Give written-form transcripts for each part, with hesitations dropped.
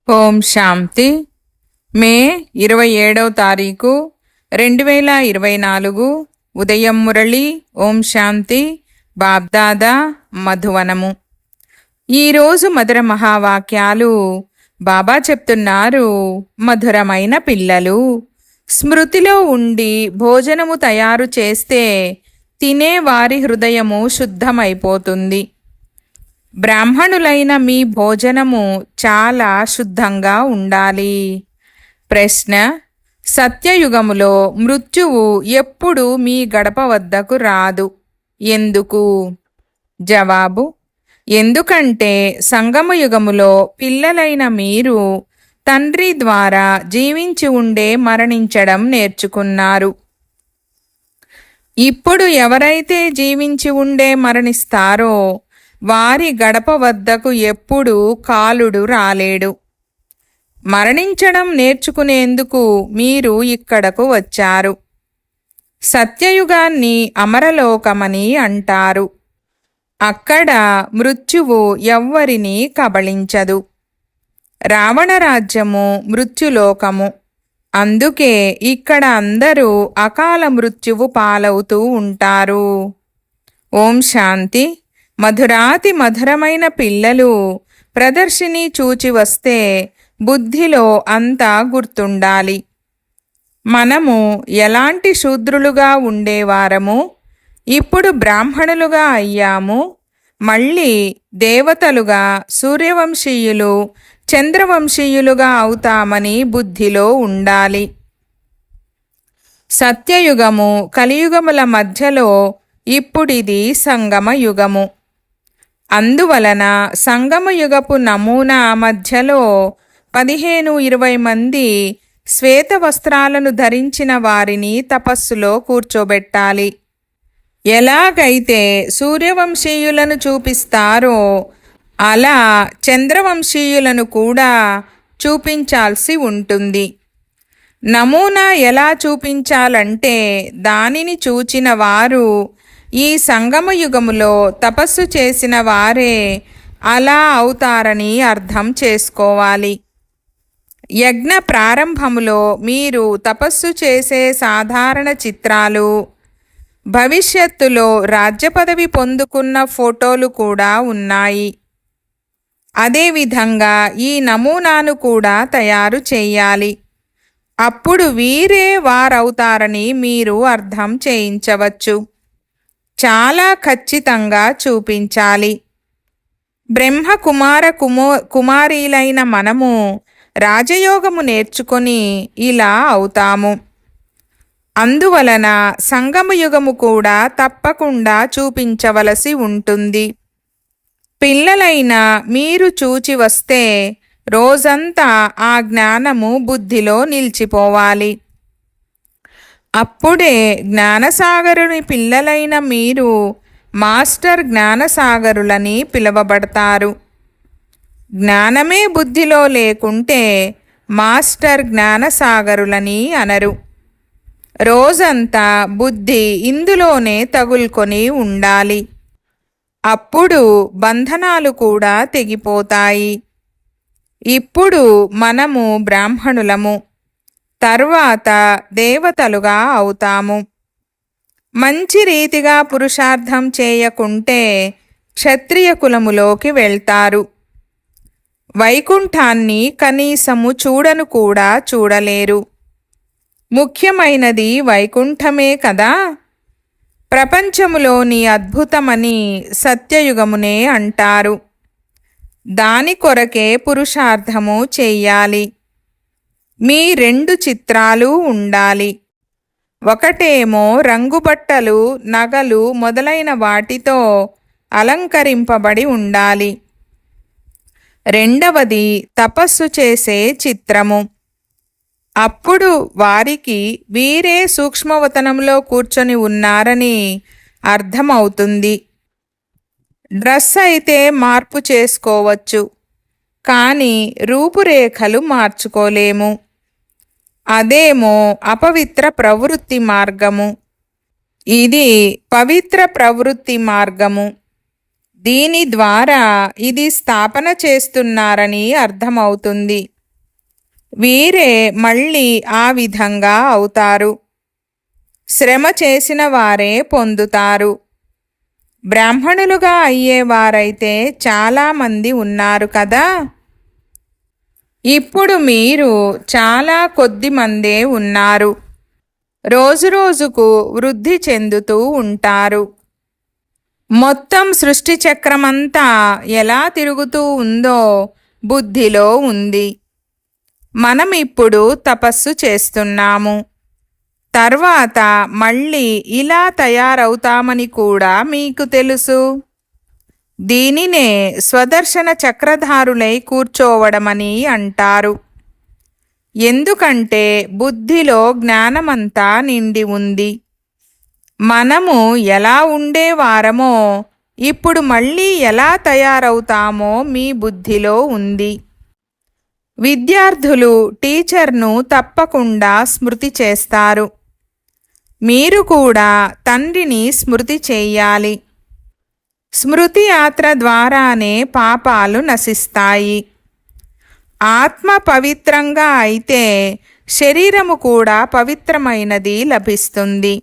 ఓం శాంతి. మే 27వ తారీఖు 2024 ఉదయం మురళి. ఓం శాంతి. బాబ్దాదా మధువనము. ఈరోజు మధుర మహావాక్యాలు బాబా చెప్తున్నారు. మధురమైన పిల్లలు, స్మృతిలో ఉండి భోజనము తయారు చేస్తే తినేవారి హృదయము శుద్ధమైపోతుంది. బ్రాహ్మణులైన మీ భోజనము చాలా శుద్ధంగా ఉండాలి. ప్రశ్న: సత్యయుగములో మృత్యువు ఎప్పుడు మీ గడప వద్దకు రాదు, ఎందుకు? జవాబు: ఎందుకంటే సంగమయుగములో పిల్లలైన మీరు తండ్రి ద్వారా జీవించి ఉండే మరణించడం నేర్చుకున్నారు. ఇప్పుడు ఎవరైతే జీవించి ఉండే మరణిస్తారో వారి గడప వద్దకు ఎప్పుడూ కాలుడు రాలేడు. మరణించడం నేర్చుకునేందుకు మీరు ఇక్కడకు వచ్చారు. సత్యయుగాన్ని అమరలోకమని అంటారు. అక్కడ మృత్యువు ఎవ్వరినీ కబళించదు. రావణరాజ్యము మృత్యులోకము. అందుకే ఇక్కడ అందరూ అకాల మృత్యువు పాలవుతూ ఉంటారు. ఓం శాంతి. మధురాతి మధురమైన పిల్లలు ప్రదర్శిని చూచి వస్తే బుద్ధిలో అంతా గుర్తుండాలి. మనము ఎలాంటి శూద్రులుగా ఉండేవారము, ఇప్పుడు బ్రాహ్మణులుగా అయ్యాము. మళ్ళీ దేవతలుగా, సూర్యవంశీయులు, చంద్రవంశీయులుగా అవుతామని బుద్ధిలో ఉండాలి. సత్యయుగము కలియుగముల మధ్యలో ఇప్పుడిది సంగమ యుగము. అందువలన సంగమయుగపు నమూనా మధ్యలో 15-20 మంది శ్వేత వస్త్రాలను ధరించిన వారిని తపస్సులో కూర్చోబెట్టాలి. ఎలాగైతే సూర్యవంశీయులను చూపిస్తారో అలా చంద్రవంశీయులను కూడా చూపించాల్సి ఉంటుంది. నమూనా ఎలా చూపించాలంటే దానిని చూచిన వారు ఈ సంగమయుగములో తపస్సు చేసిన వారే అలా అవుతారని అర్థం చేసుకోవాలి. యజ్ఞ ప్రారంభములో మీరు తపస్సు చేసే సాధారణ చిత్రాలు, భవిష్యత్తులో రాజ్య పదవి పొందుకున్న ఫోటోలు కూడా ఉన్నాయి. అదేవిధంగా ఈ నమూనాను కూడా తయారు చేయాలి. అప్పుడు వీరే వారవుతారని మీరు అర్థం చేయించవచ్చు. చాలా ఖచ్చితంగా చూపించాలి. బ్రహ్మకుమార కుమారీలైన మనము రాజయోగము నేర్చుకొని ఇలా అవుతాము. అందువలన సంగమయుగము కూడా తప్పకుండా చూపించవలసి ఉంటుంది. పిల్లలైన మీరు చూచి వస్తే రోజంతా ఆ జ్ఞానము బుద్ధిలో నిలిచిపోవాలి. అప్పుడే జ్ఞానసాగరుని పిల్లలైన మీరు మాస్టర్ జ్ఞానసాగరులని పిలువబడతారు. జ్ఞానమే బుద్ధిలో లేకుంటే మాస్టర్ జ్ఞానసాగరులని అనరు. రోజంతా బుద్ధి ఇందులోనే తగులుకొని ఉండాలి. అప్పుడు బంధనాలు కూడా తెగిపోతాయి. ఇప్పుడు మనము బ్రాహ్మణులము, తర్వాత దేవతలుగా అవుతాము. మంచి రీతిగా పురుషార్థం చేయకుంటే క్షత్రియ కులములోకి వెళ్తారు. వైకుంఠాన్ని కనీసము చూడను కూడా చూడలేరు. ముఖ్యమైనది వైకుంఠమే కదా. ప్రపంచములోని అద్భుతమని సత్యయుగమునే అంటారు. దాని కొరకే పురుషార్థము చెయ్యాలి. మీ 2 చిత్రాలు ఉండాలి. ఒకటేమో రంగుబట్టలు, నగలు మొదలైన వాటితో అలంకరింపబడి ఉండాలి. రెండవది తపస్సు చేసే చిత్రము. అప్పుడు వారికి వీరే సూక్ష్మవతనంలో కూర్చొని ఉన్నారని అర్థమవుతుంది. డ్రెస్ అయితే మార్పు చేసుకోవచ్చు, కానీ రూపురేఖలు మార్చుకోలేము. అదేమో అపవిత్ర ప్రవృత్తి మార్గము. ఇది పవిత్ర ప్రవృత్తి మార్గము. దీని ద్వారా ఇది స్థాపన చేస్తున్నారని అర్థమవుతుంది. వీరే మళ్ళీ ఆ విధంగా అవుతారు. శ్రమ చేసిన వారే పొందుతారు. బ్రాహ్మణులుగా అయ్యేవారైతే చాలామంది ఉన్నారు కదా. ఇప్పుడు మీరు చాలా కొద్ది మందే ఉన్నారు. రోజురోజుకు వృద్ధి చెందుతూ ఉంటారు. మొత్తం సృష్టి చక్రమంతా ఎలా తిరుగుతూ ఉందో బుద్ధిలో ఉంది. మనం ఇప్పుడు తపస్సు చేస్తున్నాము. తర్వాత మళ్ళీ ఇలా తయారవుతామని కూడా మీకు తెలుసు. దీనినే స్వదర్శన చక్రధారులై కూర్చోవడమని అంటారు. ఎందుకంటే బుద్ధిలో జ్ఞానమంతా నిండి ఉంది. మనము ఎలా ఉండేవారమో ఇప్పుడు మళ్ళీ ఎలా తయారవుతామో మీ బుద్ధిలో ఉంది. విద్యార్థులు టీచర్ను తప్పకుండా స్మృతి చేస్తారు. మీరు కూడా తండ్రిని స్మృతి చేయాలి. స్మృతి యాత్ర ద్వారానే పాపాలు నశిస్తాయి. ఆత్మ పవిత్రంగా అయితే శరీరము కూడా పవిత్రమైనది లభిస్తుంది.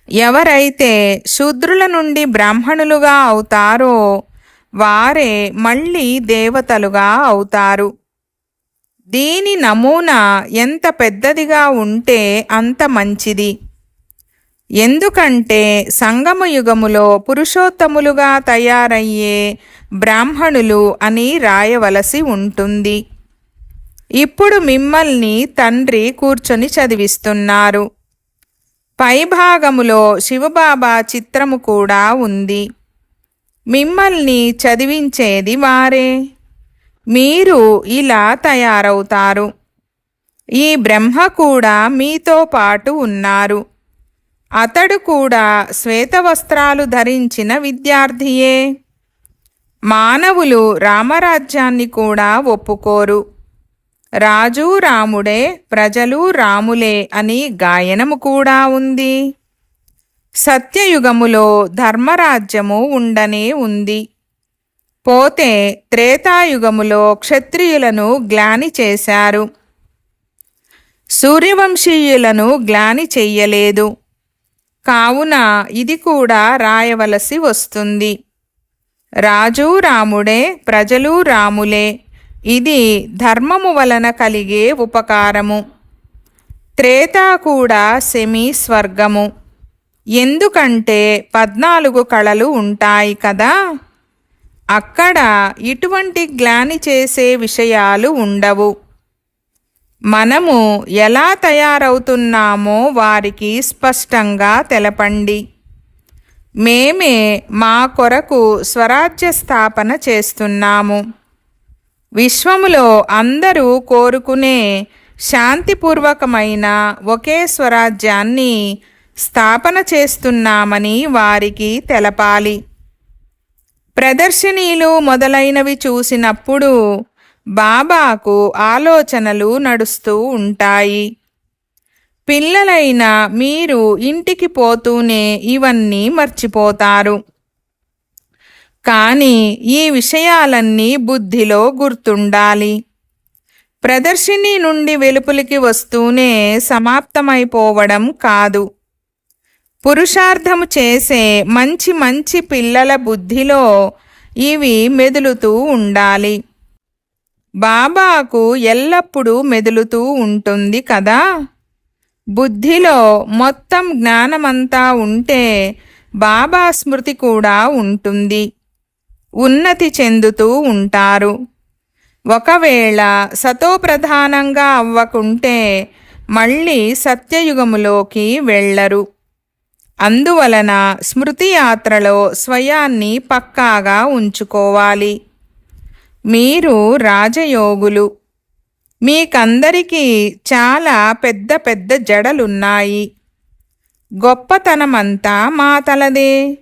ఎవరైతే శూద్రుల నుండి బ్రాహ్మణులుగా అవుతారో వారే మళ్ళీ దేవతలుగా అవుతారు. దీని నమూనా ఎంత పెద్దదిగా ఉంటే అంత మంచిది. ఎందుకంటే సంగమయుగములో పురుషోత్తములుగా తయారయ్యే బ్రాహ్మణులు అని రాయవలసి ఉంటుంది. ఇప్పుడు మిమ్మల్ని తండ్రి కూర్చొని చదివిస్తున్నారు. పైభాగములో శివబాబా చిత్రము కూడా ఉంది. మిమ్మల్ని చదివించేది వారే. మీరు ఇలా తయారవుతారు. ఈ బ్రహ్మ కూడా మీతో పాటు ఉన్నారు. అతడు కూడా శ్వేతవస్త్రాలు ధరించిన విద్యార్థియే. మానవులు రామరాజ్యాన్ని కూడా ఒప్పుకోరు. రాజు రాముడే, ప్రజలు రాములే అని గాయనము కూడా ఉంది. సత్యయుగములో ధర్మరాజ్యము ఉండనే ఉంది. పోతే త్రేతాయుగములో క్షత్రియులను గ్లాని చేశారు. సూర్యవంశీయులను గ్లాని చెయ్యలేదు. కావున ఇది కూడా రాయవలసి వస్తుంది. రాజు రాముడే, ప్రజలు రాములే. ఇది ధర్మము వలన కలిగే ఉపకారము. త్రేతా కూడా సెమీ స్వర్గము. ఎందుకంటే 14 కళలు ఉంటాయి కదా. అక్కడ ఇటువంటి గ్లాని చేసే విషయాలు ఉండవు. మనము ఎలా తయారవుతున్నామో వారికి స్పష్టంగా తెలపండి. మేమే మా కొరకు స్వరాజ్య స్థాపన చేస్తున్నాము. విశ్వములో అందరూ కోరుకునే శాంతిపూర్వకమైన ఒకే స్వరాజ్యాన్ని స్థాపన చేస్తున్నామని వారికి తెలపాలి. ప్రదర్శనీలు మొదలైనవి చూసినప్పుడు బాబాకు ఆలోచనలు నడుస్తూ ఉంటాయి. పిల్లలైన మీరు ఇంటికి పోతూనే ఇవన్నీ మర్చిపోతారు. కానీ ఈ విషయాలన్నీ బుద్ధిలో గుర్తుండాలి. ప్రదర్శిని నుండి వెలుపలికి వస్తూనే సమాప్తమైపోవడం కాదు. పురుషార్థము చేసే మంచి మంచి పిల్లల బుద్ధిలో ఇవి మెదులుతూ ఉండాలి. బాబాకు ఎల్లప్పుడూ మెదులుతూ ఉంటుంది కదా. బుద్ధిలో మొత్తం జ్ఞానమంతా ఉంటే బాబా స్మృతి కూడా ఉంటుంది. ఉన్నతి చెందుతూ ఉంటారు. ఒకవేళ సతోప్రధానంగా అవ్వకుంటే మళ్ళీ సత్యయుగములోకి వెళ్ళరు. అందువలన స్మృతి యాత్రలో స్వయాన్ని పక్కాగా ఉంచుకోవాలి. మీరు రాజయోగులు. మీకందరికీ చాలా పెద్ద పెద్ద జడలున్నాయి. గొప్పతనమంతా మా తలదే.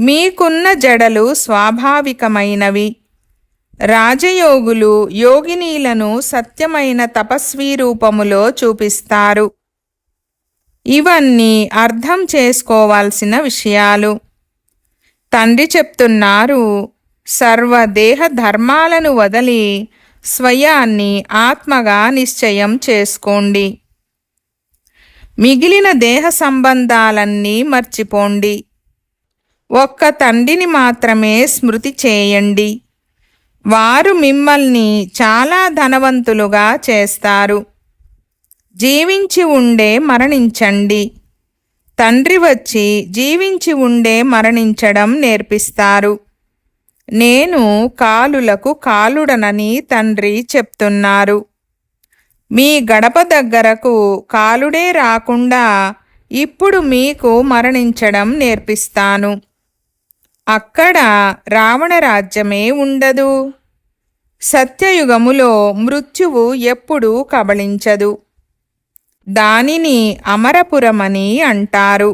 మీకున్న జడలు స్వాభావికమైనవి. రాజయోగులు యోగినీలను సత్యమైన తపస్వీ రూపములో చూపిస్తారు. ఇవన్నీ అర్థం చేసుకోవాల్సిన విషయాలు. తండ్రి చెప్తున్నారు, సర్వదేహ ధర్మాలను వదిలి స్వయాన్ని ఆత్మగా నిశ్చయం చేసుకోండి. మిగిలిన దేహ సంబంధాలన్నీ మర్చిపోండి. ఒక్క తండ్రిని మాత్రమే స్మృతి చేయండి. వారు మిమ్మల్ని చాలా ధనవంతులుగా చేస్తారు. జీవించి ఉండే మరణించండి. తండ్రి వచ్చి జీవించి ఉండే మరణించడం నేర్పిస్తారు. నేను కాలులకు కాలుడనని తండ్రి చెప్తున్నారు. మీ గడప దగ్గరకు కాలుడే రాకుండా ఇప్పుడు మీకు మరణించడం నేర్పిస్తాను. అక్కడ రావణ రాజ్యమే ఉండదు. సత్యయుగములో మృత్యువు ఎప్పుడూ కబళించదు. దానిని అమరపురమని అంటారు.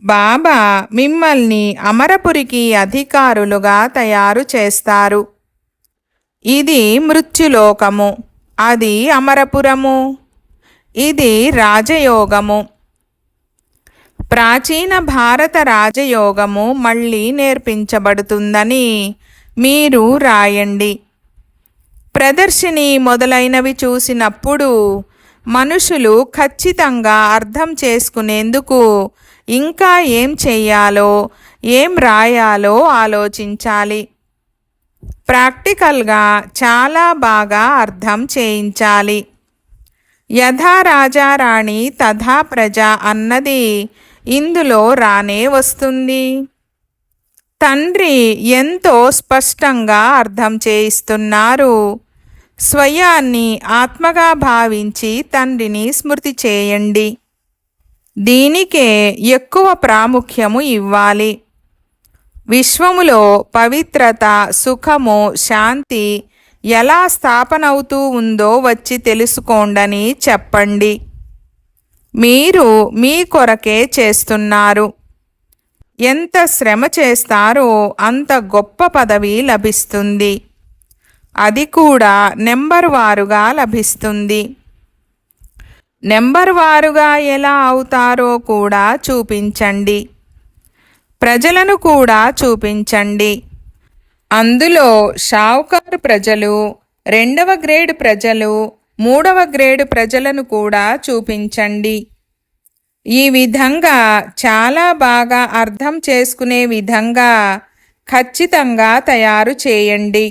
బాబా మిమ్మల్ని అమరపురికి అధికారులుగా తయారు చేస్తారు. ఇది మృత్యులోకము, అది అమరపురము. ఇది రాజయోగము. ప్రాచీన భారత రాజయోగము మళ్ళీ నేర్పించబడుతుందని మీరు రాయండి. ప్రదర్శిని మొదలైనవి చూసినప్పుడు మనుషులు ఖచ్చితంగా అర్థం చేసుకునేందుకు ఇంకా ఏం చెయ్యాలో, ఏం రాయాలో ఆలోచించాలి. ప్రాక్టికల్గా చాలా బాగా అర్థం చేయించాలి. యథా రాజా రాణి తథా ప్రజ అన్నది ఇందులో రానే వస్తుంది. తండ్రి ఎంతో స్పష్టంగా అర్థం చేయిస్తున్నారు. స్వయాన్ని ఆత్మగా భావించి తండ్రిని స్మృతి చేయండి. దీనికే ఎక్కువ ప్రాముఖ్యము ఇవ్వాలి. విశ్వములో పవిత్రత, సుఖము, శాంతి ఎలా స్థాపనవుతూ ఉందో వచ్చి తెలుసుకోండని చెప్పండి. మీరు మీ కొరకే చేస్తున్నారు. ఎంత శ్రమ చేస్తారో అంత గొప్ప పదవి లభిస్తుంది. అది కూడా నెంబర్ వారుగా లభిస్తుంది. నెంబర్ వారుగా ఎలా అవుతారో కూడా చూపించండి. ప్రజలను కూడా చూపించండి. అందులో షావుకారు ప్రజలు, 2వ గ్రేడ్ ప్రజలు, 3వ గ్రేడ్ ప్రజలను కూడా చూపించండి. ఈ విధంగా చాలా బాగా అర్థం చేసుకునే విధంగా ఖచ్చితంగా తయారు చేయండి.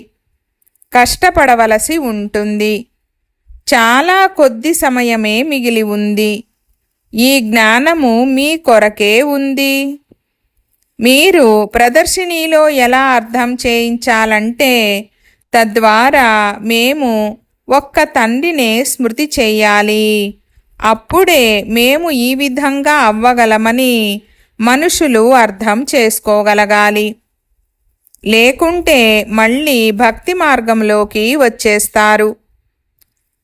కష్టపడవలసి ఉంటుంది. చాలా కొద్ది సమయమే మిగిలి ఉంది. ఈ జ్ఞానము మీ కొరకే ఉంది. మీరు ప్రదర్శనీలో ఎలా అర్థం చేయించాలంటే, తద్వారా మేము ఒక్క తండ్రినే స్మృతి చెయ్యాలి, అప్పుడే మేము ఈ విధంగా అవ్వగలమని మనుషులు అర్థం చేసుకోగలగాలి. లేకుంటే మళ్ళీ భక్తి మార్గంలోకి వచ్చేస్తారు.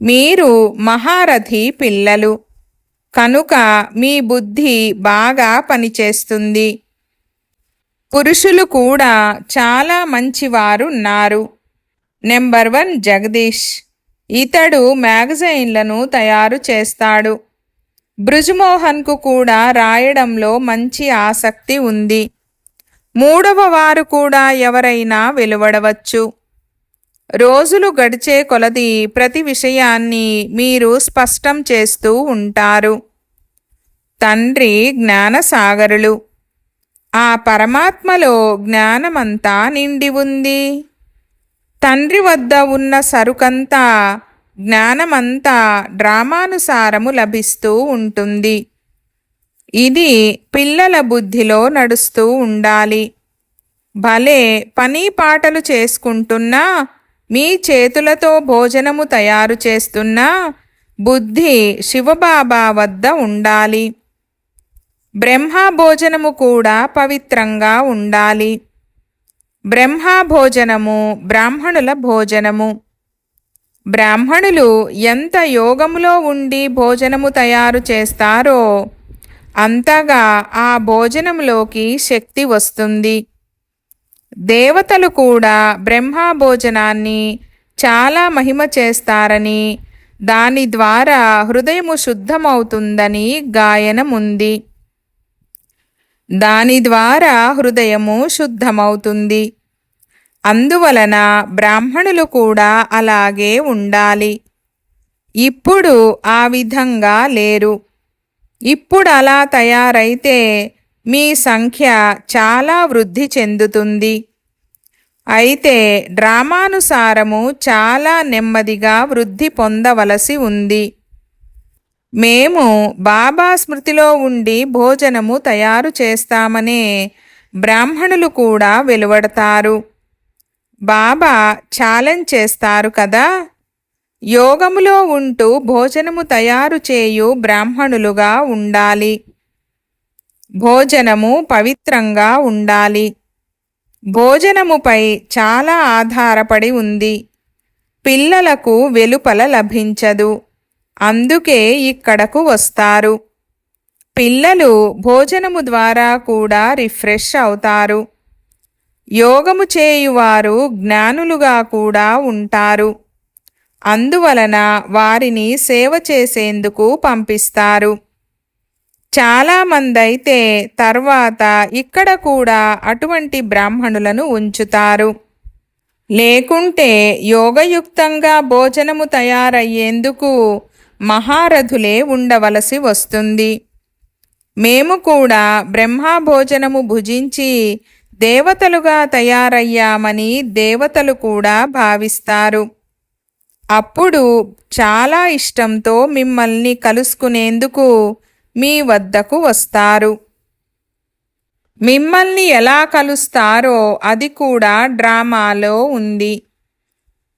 మీరు మహారథి పిల్లలు కనుక మీ బుద్ధి బాగా పనిచేస్తుంది. పురుషులు కూడా చాలా మంచివారున్నారు. నెంబర్ 1 జగదీష్. ఇతడు మ్యాగజైన్లను తయారు చేస్తాడు. బృజ్మోహన్కు కూడా రాయడంలో మంచి ఆసక్తి ఉంది. 3వ వారు కూడా ఎవరైనా వెలువడవచ్చు. రోజులు గడిచే కొలది ప్రతి విషయాన్ని మీరు స్పష్టం చేస్తూ ఉంటారు. తండ్రి జ్ఞానసాగరులు. ఆ పరమాత్మలో జ్ఞానమంతా నిండి ఉంది. తండ్రి వద్ద ఉన్న సరుకంతా, జ్ఞానమంతా డ్రామానుసారము లభిస్తూ ఉంటుంది. ఇది పిల్లల బుద్ధిలో నడుస్తూ ఉండాలి. భలే పని పాటలు చేసుకుంటున్నా, మీ చేతులతో భోజనము తయారు చేస్తున్నా బుద్ధి శివబాబా వద్ద ఉండాలి. బ్రహ్మ భోజనము కూడా పవిత్రంగా ఉండాలి. బ్రహ్మ భోజనము బ్రాహ్మణుల భోజనము. బ్రాహ్మణులు ఎంత యోగములో ఉండి భోజనము తయారు చేస్తారో అంతగా ఆ భోజనంలోకి శక్తి వస్తుంది. దేవతలు కూడా బ్రహ్మ భోజనాన్ని చాలా మహిమ చేస్తారని, దాని ద్వారా హృదయము శుద్ధమవుతుందని గాయనముంది. దాని ద్వారా హృదయము శుద్ధమవుతుంది. అందువలన బ్రాహ్మణులు కూడా అలాగే ఉండాలి. ఇప్పుడు ఆ విధంగా లేరు. ఇప్పుడు అలా తయారైతే మీ సంఖ్య చాలా వృద్ధి చెందుతుంది. అయితే డ్రామానుసారము చాలా నెమ్మదిగా వృద్ధి పొందవలసి ఉంది. మేము బాబా స్మృతిలో ఉండి భోజనము తయారు చేస్తామనే బ్రాహ్మణులు కూడా వెలువడతారు. బాబా ఛాలెంజ్ చేస్తారు కదా, యోగములో ఉంటూ భోజనము తయారు చేయు బ్రాహ్మణులుగా ఉండాలి. భోజనము పవిత్రంగా ఉండాలి. భోజనముపై చాలా ఆధారపడి ఉంది. పిల్లలకు వెలుపల లభించదు, అందుకే ఇక్కడకు వస్తారు. పిల్లలు భోజనము ద్వారా కూడా రిఫ్రెష్ అవుతారు. యోగము చేయువారు జ్ఞానులుగా కూడా ఉంటారు. అందువలన వారిని సేవ చేసేందుకు పంపిస్తారు. చాలామందైతే తర్వాత ఇక్కడ కూడా అటువంటి బ్రాహ్మణులను ఉంచుతారు. లేకుంటే యోగయుక్తంగా భోజనము తయారయ్యేందుకు మహారథులే ఉండవలసి వస్తుంది. మేము కూడా బ్రహ్మా భోజనము భుజించి దేవతలుగా తయారయ్యామని దేవతలు కూడా భావిస్తారు. అప్పుడు చాలా ఇష్టంతో మిమ్మల్ని కలుసుకునేందుకు మీ వద్దకు వస్తారు. మిమ్మల్ని ఎలా కలుస్తారో అది కూడా డ్రామాలో ఉంది.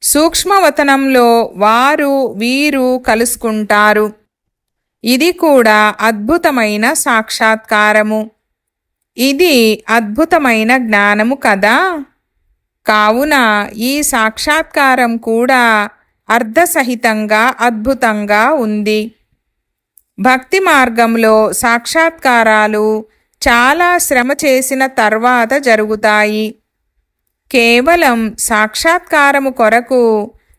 సూక్ష్మవతనంలో వారు వీరు కలుసుకుంటారు. ఇది కూడా అద్భుతమైన సాక్షాత్కారము. ఇది అద్భుతమైన జ్ఞానము కదా. కావున ఈ సాక్షాత్కారం కూడా అర్ధసహితంగా అద్భుతంగా ఉంది. భక్తి మార్గంలో సాక్షాత్కారాలు చాలా శ్రమ చేసిన తర్వాత జరుగుతాయి. కేవలం సాక్షాత్కారము కొరకు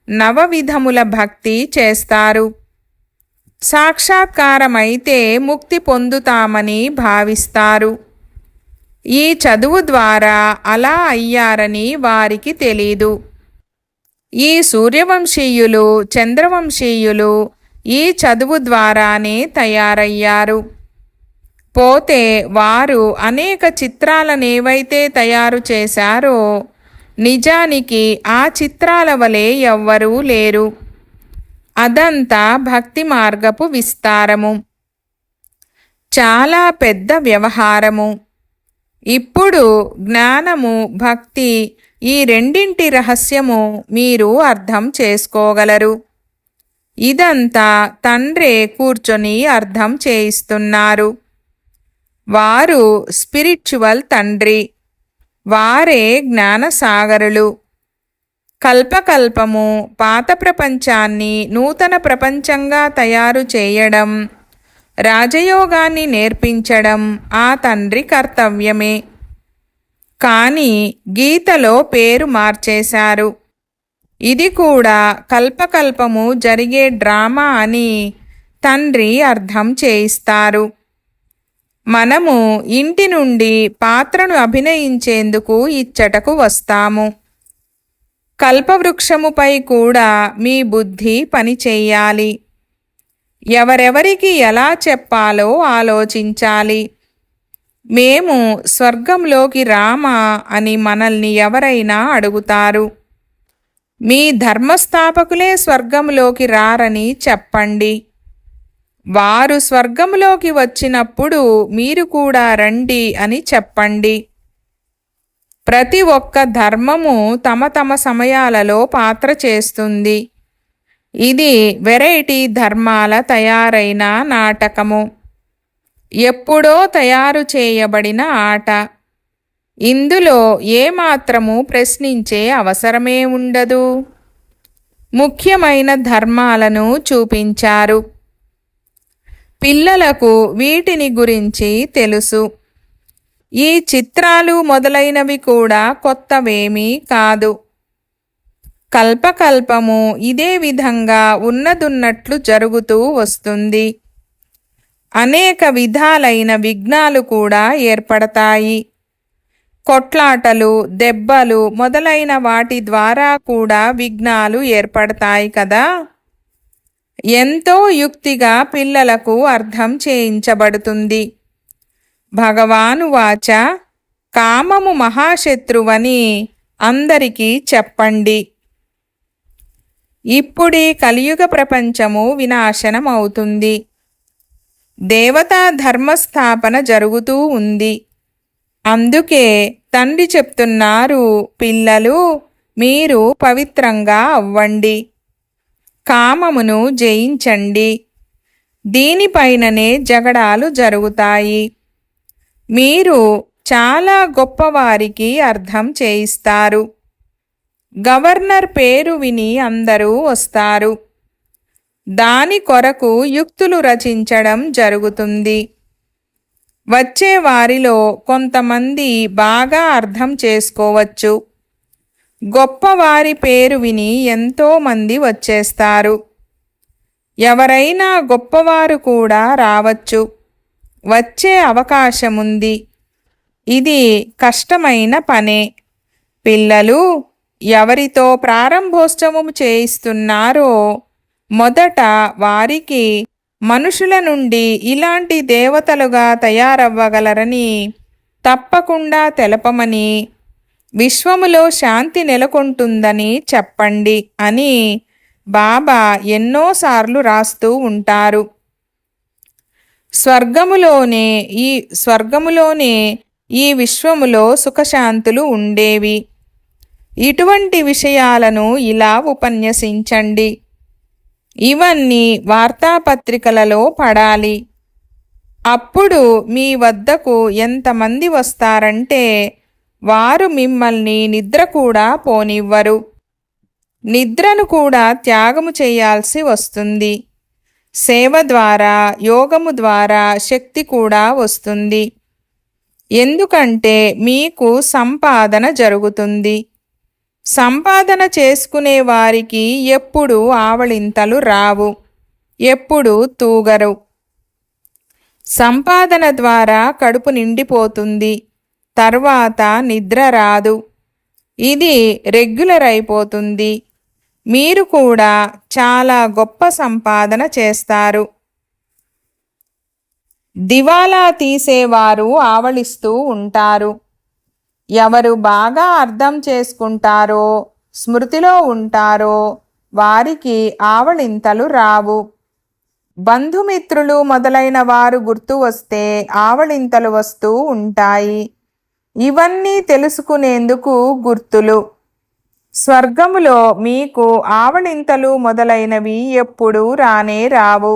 నవవిధముల భక్తి చేస్తారు. సాక్షాత్కారమైతే ముక్తి పొందుతామని భావిస్తారు. ఈ చదువు ద్వారా అలా అయ్యారని వారికి తెలీదు. ఈ సూర్యవంశీయులు చంద్రవంశీయులు ఈ చదువు ద్వారానే తయారయ్యారు. పోతే వారు అనేక చిత్రాలనేవైతే తయారు చేశారో నిజానికి ఆ చిత్రాల వలె ఎవ్వరూ లేరు. అదంతా భక్తి మార్గపు విస్తారము, చాలా పెద్ద వ్యవహారము. ఇప్పుడు జ్ఞానము భక్తి ఈ రెండింటి రహస్యము మీరు అర్థం చేసుకోగలరు. ఇదంతా తండ్రే కూర్చొని అర్థం చేయిస్తున్నారు. వారు స్పిరిచువల్ తండ్రి, వారే జ్ఞానసాగరులు. కల్పకల్పము పాత ప్రపంచాన్ని నూతన ప్రపంచంగా తయారు చేయడం, రాజయోగాన్ని నేర్పించడం ఆ తండ్రి కర్తవ్యమే. కానీ గీతలో పేరు మార్చేశారు. ఇది కూడా కల్పకల్పము జరిగే డ్రామా అని తండ్రి అర్థం చేయిస్తారు. మనము ఇంటి నుండి పాత్రను అభినయించేందుకు ఇచ్చటకు వస్తాము. కల్పవృక్షముపై కూడా మీ బుద్ధి పనిచేయాలి. ఎవరెవరికి ఎలా చెప్పాలో ఆలోచించాలి. మేము స్వర్గంలోకి రామా అని మనల్ని ఎవరైనా అడుగుతారు. మీ ధర్మస్థాపకులే స్వర్గంలోకి రారని చెప్పండి. వారు స్వర్గంలోకి వచ్చినప్పుడు మీరు కూడా రండి అని చెప్పండి. ప్రతి ఒక్క ధర్మము తమ తమ సమయాలలో పాత్ర చేస్తుంది. ఇది వెరైటీ ధర్మాల తయారైన నాటకము, ఎప్పుడో తయారు చేయబడిన ఆట. ఇందులో ఏమాత్రము ప్రశ్నించే అవసరమే ఉండదు. ముఖ్యమైన ధర్మాలను చూపించారు. పిల్లలకు వీటిని గురించి తెలుసు. ఈ చిత్రాలు మొదలైనవి కూడా కొత్తవేమీ కాదు. కల్పకల్పము ఇదే విధంగా ఉన్నదున్నట్లు జరుగుతూ వస్తుంది. అనేక విధాలైన విఘ్నాలు కూడా ఏర్పడతాయి. కొట్లాటలు, దెబ్బలు మొదలైన వాటి ద్వారా కూడా విఘ్నాలు ఏర్పడతాయి కదా. ఎంతో యుక్తిగా పిల్లలకు అర్థం చేయించబడుతుంది. భగవానువాచ కామము మహాశత్రువని అందరికీ చెప్పండి. ఇప్పుడీ కలియుగ ప్రపంచము వినాశనం అవుతుంది. దేవతా ధర్మస్థాపన జరుగుతూ ఉంది. అందుకే తండ్రి చెప్తున్నారు, పిల్లలు మీరు పవిత్రంగా అవ్వండి, కామమును జయించండి. దీనిపైననే జగడాలు జరుగుతాయి. మీరు చాలా గొప్పవారికి అర్థం చేయిస్తారు. గవర్నర్ పేరు విని అందరూ వస్తారు. దాని కొరకు యుక్తులు రచించడం జరుగుతుంది. వచ్చే వారిలో కొంతమంది బాగా అర్థం చేసుకోవచ్చు. గొప్పవారి పేరు విని ఎంతోమంది వచ్చేస్తారు. ఎవరైనా గొప్పవారు కూడా రావచ్చు, వచ్చే అవకాశముంది. ఇది కష్టమైన పనే. పిల్లలు ఎవరితో ప్రారంభోత్సవము చేయిస్తున్నారో మొదట వారికి మనుషుల నుండి ఇలాంటి దేవతలుగా తయారవ్వగలరని తప్పకుండా తెలపమని, విశ్వములో శాంతి నెలకొంటుందని చెప్పండి అని బాబా ఎన్నోసార్లు రాస్తూ ఉంటారు. స్వర్గములోనే ఈ విశ్వములో సుఖశాంతులు ఉండేవి. ఇటువంటి విషయాలను ఇలా ఉపన్యసించండి. ఇవన్నీ వార్తాపత్రికలలో పడాలి. అప్పుడు మీ వద్దకు ఎంతమంది వస్తారంటే వారు మిమ్మల్ని నిద్ర కూడా పోనివ్వరు. నిద్రను కూడా త్యాగము చేయాల్సి వస్తుంది. సేవ ద్వారా, యోగము ద్వారా శక్తి కూడా వస్తుంది. ఎందుకంటే మీకు సంపాదన జరుగుతుంది. సంపాదన చేసుకునే వారికి ఎప్పుడు ఆవళింతలు రావు, ఎప్పుడు తూగరు. సంపాదన ద్వారా కడుపు నిండిపోతుంది, తర్వాత నిద్ర రాదు. ఇది రెగ్యులర్ అయిపోతుంది. మీరు కూడా చాలా గొప్ప సంపాదన చేస్తారు. దివాలా తీసేవారు ఆవళిస్తూ ఉంటారు. ఎవరు బాగా అర్థం చేసుకుంటారో, స్మృతిలో ఉంటారో వారికి ఆవళింతలు రావు. బంధుమిత్రులు మొదలైన వారు గుర్తు వస్తే ఆవళింతలు వస్తూ ఉంటాయి. ఇవన్నీ తెలుసుకునేందుకు గుర్తులు. స్వర్గములో మీకు ఆవళింతలు మొదలైనవి ఎప్పుడూ రానే రావు.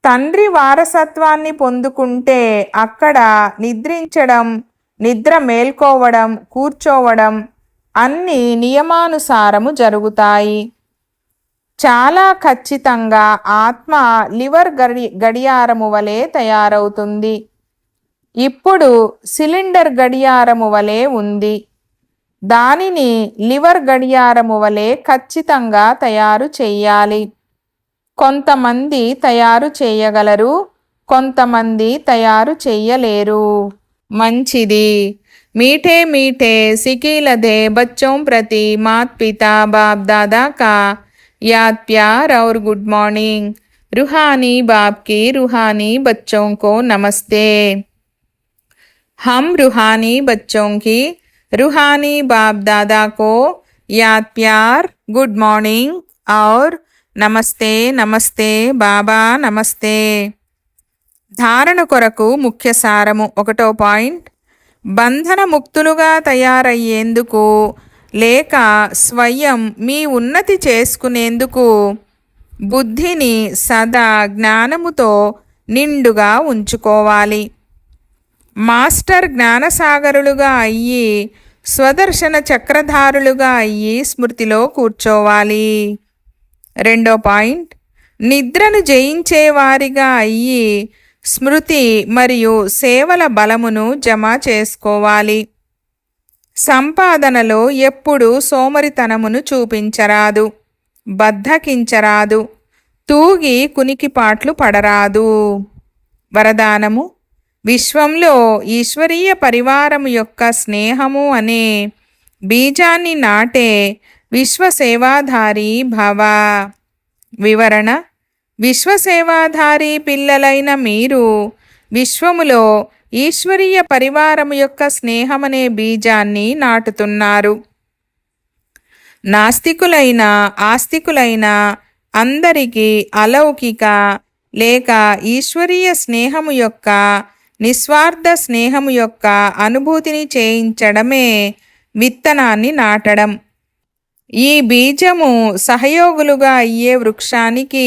తండ్రి వారసత్వాన్ని పొందుకుంటే అక్కడ నిద్రించడం, నిద్ర మేల్కోవడం, కూర్చోవడం అన్నీ నియమానుసారము జరుగుతాయి. చాలా ఖచ్చితంగా ఆత్మ లివర్ గడియారము వలె తయారవుతుంది. ఇప్పుడు సిలిండర్ గడియారము వలె ఉంది. దానిని లివర్ గడియారము వలె ఖచ్చితంగా తయారు చెయ్యాలి. కొంతమంది తయారు చేయగలరు, కొంతమంది తయారు చెయ్యలేరు. మంచిది. मीठे मीठे सिकीलधे बच्चों प्रति मात पिता बाप दादा का याद प्यार और गुड मॉर्निंग. रूहानी बाप की रूहानी बच्चों को नमस्ते. हम रूहानी बच्चों की रूहानी बाप दादा को याद प्यार, गुड मॉर्निंग और నమస్తే నమస్తే బాబా నమస్తే. ధారణ కొరకు ముఖ్య సారము. 1వ పాయింట్, బంధన ముక్తులుగా తయారయ్యేందుకు లేక స్వయం మీ ఉన్నతి చేసుకునేందుకు బుద్ధిని సదా జ్ఞానముతో నిండుగా ఉంచుకోవాలి. మాస్టర్ జ్ఞానసాగరులుగా అయ్యి, స్వదర్శన చక్రధారులుగా అయ్యి స్మృతిలో కూర్చోవాలి. 2వ పాయింట్, నిద్రను జయించేవారిగా అయ్యి స్మృతి మరియు సేవల బలమును జమ చేసుకోవాలి. సంపాదనలో ఎప్పుడూ సోమరితనమును చూపించరాదు, బద్ధకించరాదు, తూగి కునికిపాట్లు పడరాదు. వరదానము: విశ్వంలో ఈశ్వరీయ పరివారము యొక్క స్నేహము అనే బీజాన్ని నాటే విశ్వసేవాధారి భవ. వివరణ: విశ్వసేవాధారి పిల్లలైన మీరు విశ్వములో ఈశ్వరీయ పరివారము యొక్క స్నేహమనే బీజాన్ని నాటుతున్నారు. నాస్తికులైన ఆస్తికులైన అందరికీ అలౌకిక లేక ఈశ్వరీయ స్నేహము యొక్క నిస్వార్థ స్నేహము యొక్క అనుభూతిని చేయించడమే విత్తనాన్ని నాటడం. ఈ బీజము సహయోగులుగా అయ్యే వృక్షానికి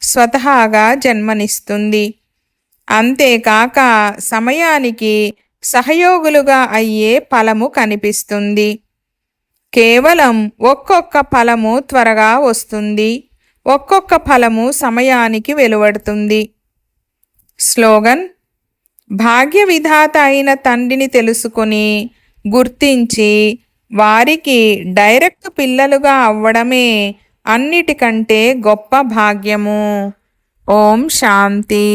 స్వతహాగా జన్మనిస్తుంది. అంతేకాక సమయానికి సహయోగులుగా అయ్యే ఫలము కనిపిస్తుంది. కేవలం ఒక్కొక్క ఫలము త్వరగా వస్తుంది, ఒక్కొక్క ఫలము సమయానికి వెలువడుతుంది. స్లోగన్: భాగ్య విధాత అయిన తండ్రిని తెలుసుకుని గుర్తించి వారికి డైరెక్ట్ పిల్లలుగా అవ్వడమే అన్నిటికంటే గొప్ప భాగ్యము. ఓం శాంతి.